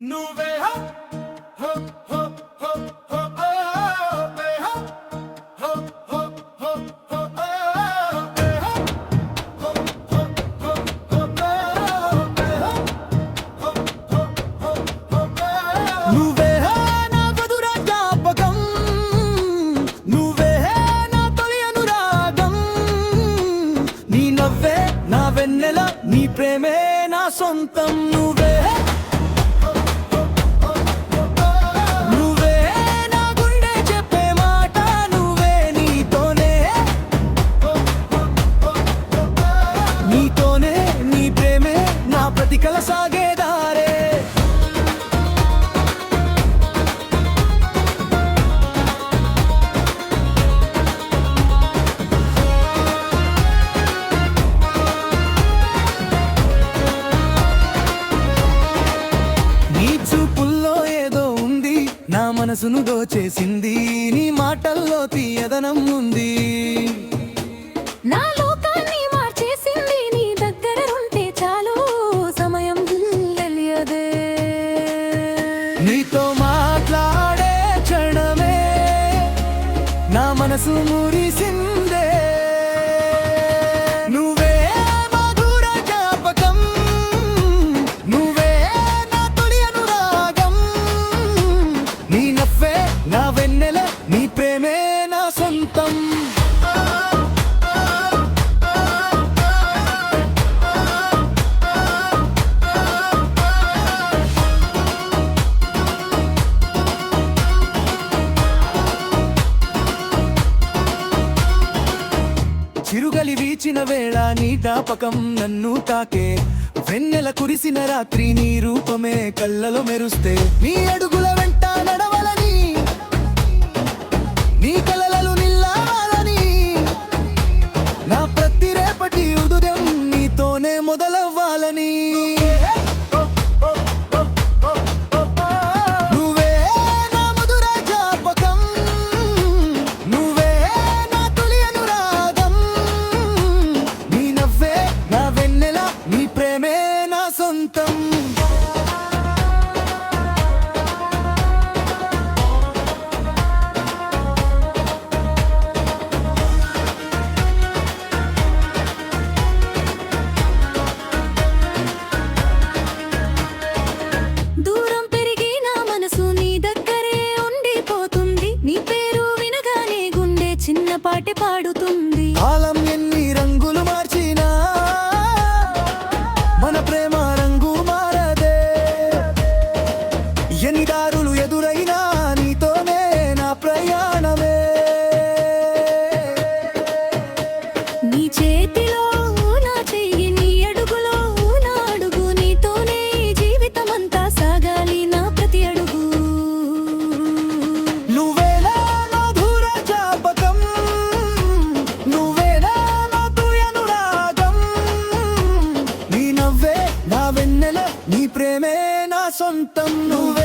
నువ్వే హో హో హో హో హో ఓవే హో హో హో హో హో ఓవే హో హో హో హో హో ఓవే హో హో హో హో హో నువ్వే నా మధుర జ్ఞాపకం నువ్వే నా తొలి అనురాగం నీ నవ్వే నా వెన్నెల నీ ప్రేమే నా సొంతం నువ్వే సాగేదారే నీ చూపుల్లో ఏదో ఉంది నా మనసును దోచేసింది నీ మాటల్లో తీయదనం ఉంది నా లోకాన్ని మార్చేసింది నీ దగ్గర ఉంటే చాలు సమయం తెలియదే నీతో మాట్లాడే క్షణమే నా మనసు మురిసిందే నువ్వే మధుర జ్ఞాపకం నువ్వే నా తొలి అనురాగం నీ నవ్వే నా వెన్నెల నీ ప్రేమే నా సొంతం చిరుగలి వీచిన వేళ నీ జ్ఞాపకం నన్ను తాకే వెన్నెల కురిసిన రాత్రి నీ రూపమే కళ్ళలో మెరుస్తే నీ అడుగుల వెంట నడవలని నీ కలలలో నిల్లాలని నా ప్రతి రేపటి ఉదయం నీతోనే మొదలవ్వాలని నీ ప్రేమే నా సొంతం దూరం పెరిగి నా మనసు నీ దగ్గరే ఉండిపోతుంది నీ పేరు వినగానే గుండె చిన్నపాటి పాడుతుంది కాలం ఎన్ని రంగులు మార్చినా మన ప్రేమ రంగు మారదే ఎన్ని దారులు ఎదురైనా నీతోనే నా ప్రయాణమే నీ చేతిలో నా చెయ్యి నీ అడుగులో నా అడుగు నీతోనే జీవితమంతా సాగాలి నా ప్రతి అడుగు నువ్వే నా మధుర జ్ఞాపకం నువ్వే నా తొలి అనురాగం నీ నవ్వే నా వెన్నెల నీ ప్రేమే నా సొంతం నువ్వే